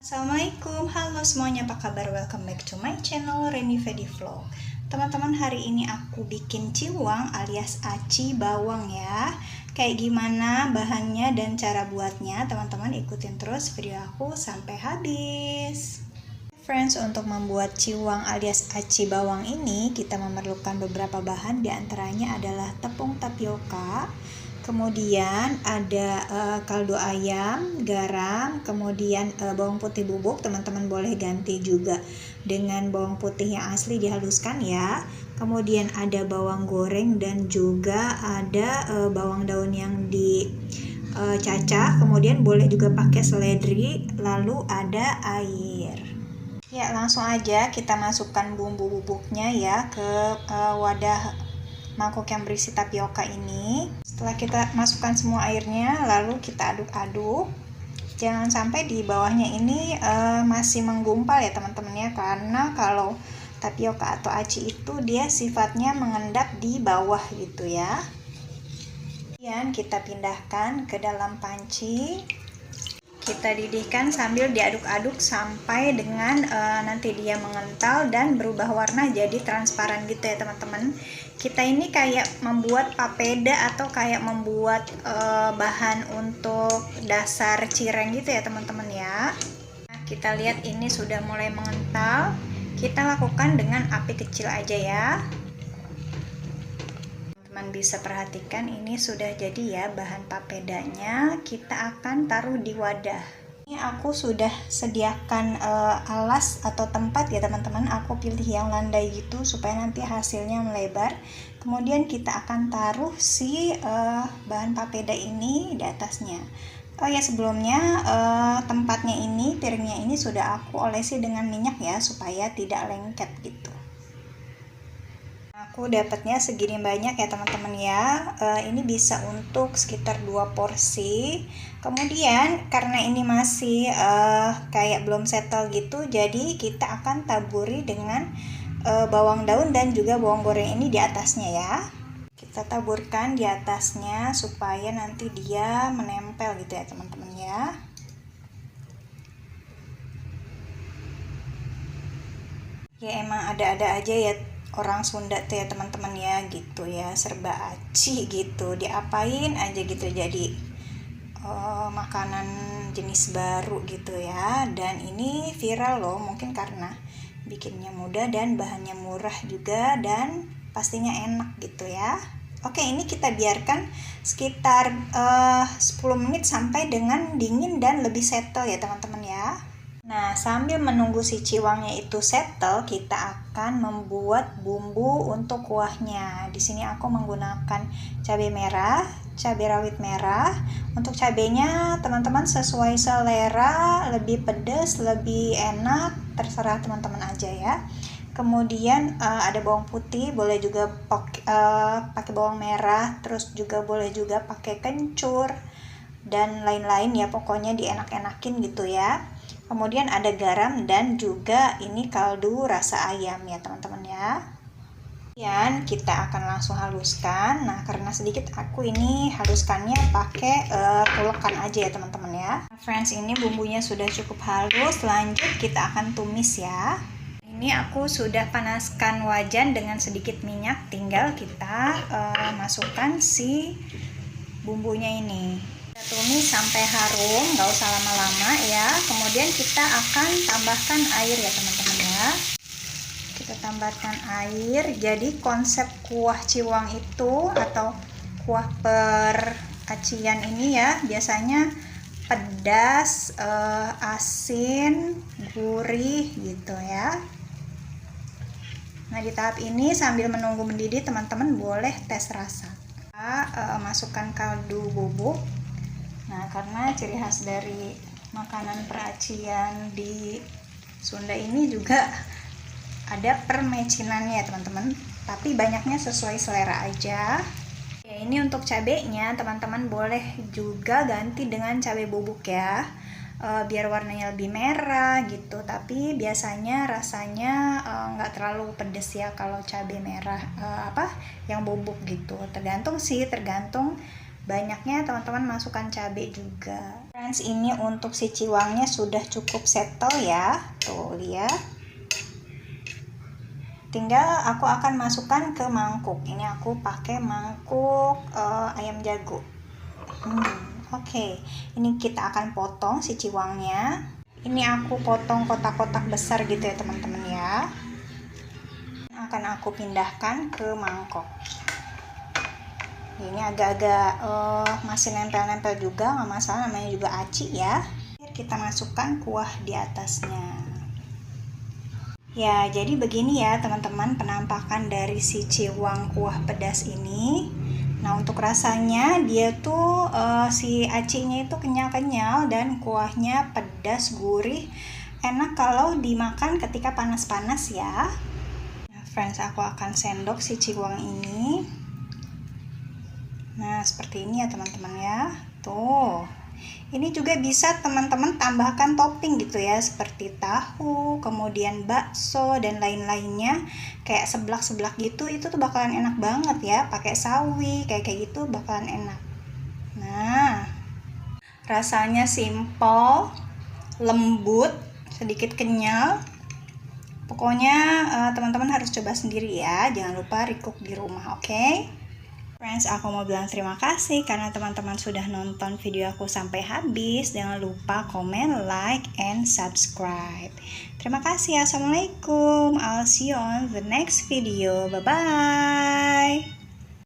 Assalamualaikum, halo semuanya, apa kabar? Welcome back to my channel Reni Vedi Vlog. Teman-teman, hari ini aku bikin ciwang alias aci bawang ya. Kayak gimana bahannya dan cara buatnya, teman-teman ikutin terus video aku sampai habis. Friends, untuk membuat ciwang alias aci bawang ini kita memerlukan beberapa bahan, diantaranya adalah tepung tapioka, kemudian ada kaldu ayam, garam, kemudian bawang putih bubuk. Teman-teman boleh ganti juga dengan bawang putih yang asli dihaluskan ya. Kemudian ada bawang goreng dan juga ada bawang daun yang dicacah. Kemudian boleh juga pakai seledri, lalu ada air. Ya, langsung aja kita masukkan bumbu bubuknya ya ke wadah mangkuk yang berisi tapioka ini. Setelah kita masukkan semua airnya, lalu kita aduk-aduk. Jangan sampai di bawahnya ini masih menggumpal ya teman-teman ya, karena kalau tapioka atau aci itu dia sifatnya mengendap di bawah gitu ya. Kemudian kita pindahkan ke dalam panci. Kita didihkan sambil diaduk-aduk sampai dengan nanti dia mengental dan berubah warna jadi transparan gitu ya teman-teman. Kita ini kayak membuat papeda atau kayak membuat bahan untuk dasar cireng gitu ya teman-teman ya. Nah, kita lihat ini sudah mulai mengental. Kita lakukan dengan api kecil aja ya. Teman bisa perhatikan ini sudah jadi ya bahan papedanya. Kita akan taruh di wadah. Ini aku sudah sediakan alas atau tempat ya teman-teman. Aku pilih yang landai gitu supaya nanti hasilnya melebar. Kemudian kita akan taruh si bahan papeda ini di atasnya. Oh ya, sebelumnya tempatnya ini, piringnya ini sudah aku olesi dengan minyak ya supaya tidak lengket gitu. Aku dapatnya segini banyak ya teman-teman ya. Ini bisa untuk sekitar 2 porsi. Kemudian karena ini masih kayak belum settle gitu, jadi kita akan taburi dengan bawang daun dan juga bawang goreng ini di atasnya ya. Kita taburkan di atasnya supaya nanti dia menempel gitu ya teman-teman ya. Ya emang ada-ada aja ya orang Sunda tuh ya teman-teman ya, gitu ya, serba aci gitu, diapain aja gitu jadi makanan jenis baru gitu ya. Dan ini viral loh, mungkin karena bikinnya mudah dan bahannya murah juga dan pastinya enak gitu ya. Oke, ini kita biarkan sekitar 10 menit sampai dengan dingin dan lebih settle ya teman-teman ya. Nah, sambil menunggu si ciwangnya itu settle, kita akan membuat bumbu untuk kuahnya. Di sini aku menggunakan cabai merah, cabai rawit merah. Untuk cabainya teman-teman sesuai selera, lebih pedas, lebih enak, terserah teman-teman aja ya. Kemudian ada bawang putih, boleh juga pakai bawang merah, terus juga boleh juga pakai kencur dan lain-lain ya, pokoknya dienak-enakin gitu ya. Kemudian ada garam dan juga ini kaldu rasa ayam ya teman-teman ya. Kemudian kita akan langsung haluskan. Nah, karena sedikit aku ini haluskannya pakai pulekan aja ya teman-teman ya. Friends, ini bumbunya sudah cukup halus. Lanjut kita akan tumis ya. Ini aku sudah panaskan wajan dengan sedikit minyak. Tinggal kita masukkan si bumbunya ini. Tumis sampai harum, nggak usah lama-lama ya. Kemudian kita akan tambahkan air ya teman-teman ya. Kita tambahkan air. Jadi konsep kuah ciwang itu atau kuah peracian ini ya biasanya pedas, asin, gurih gitu ya. Nah, di tahap ini sambil menunggu mendidih teman-teman boleh tes rasa. Masukkan kaldu bubuk. Nah, karena ciri khas dari makanan peracian di Sunda ini juga ada permecinannya ya teman-teman, tapi banyaknya sesuai selera aja. Ya, ini untuk cabenya teman-teman boleh juga ganti dengan cabai bubuk ya, biar warnanya lebih merah gitu. Tapi biasanya rasanya nggak terlalu pedes ya kalau cabai merah yang bubuk gitu. Tergantung banyaknya teman-teman masukkan cabai juga. Friends, ini untuk si ciwangnya sudah cukup settle ya, tuh lihat. Tinggal aku akan masukkan ke mangkuk. Ini aku pakai mangkuk ayam jago. Oke. Ini kita akan potong si ciwangnya. Ini aku potong kotak-kotak besar gitu ya teman-teman ya. Akan aku pindahkan ke mangkok. Ini agak-agak masih nempel-nempel juga, nggak masalah, namanya juga aci ya. Kita masukkan kuah di atasnya. Ya, jadi begini ya teman-teman penampakan dari si ciwang kuah pedas ini. Nah, untuk rasanya dia tuh si acinya itu kenyal-kenyal dan kuahnya pedas, gurih, enak kalau dimakan ketika panas-panas ya. Nah, friends, aku akan sendok si ciwang ini. Nah, seperti ini ya teman-teman ya. Tuh. Ini juga bisa teman-teman tambahkan topping gitu ya, seperti tahu, kemudian bakso dan lain-lainnya, kayak seblak-seblak gitu. Itu tuh bakalan enak banget ya, pakai sawi kayak gitu bakalan enak. Nah, rasanya simple, lembut, sedikit kenyal. Pokoknya teman-teman harus coba sendiri ya, jangan lupa recook di rumah, oke? Friends, aku mau bilang terima kasih karena teman-teman sudah nonton video aku sampai habis. Jangan lupa komen, like, and subscribe. Terima kasih. Assalamualaikum. I'll see you on the next video. Bye-bye.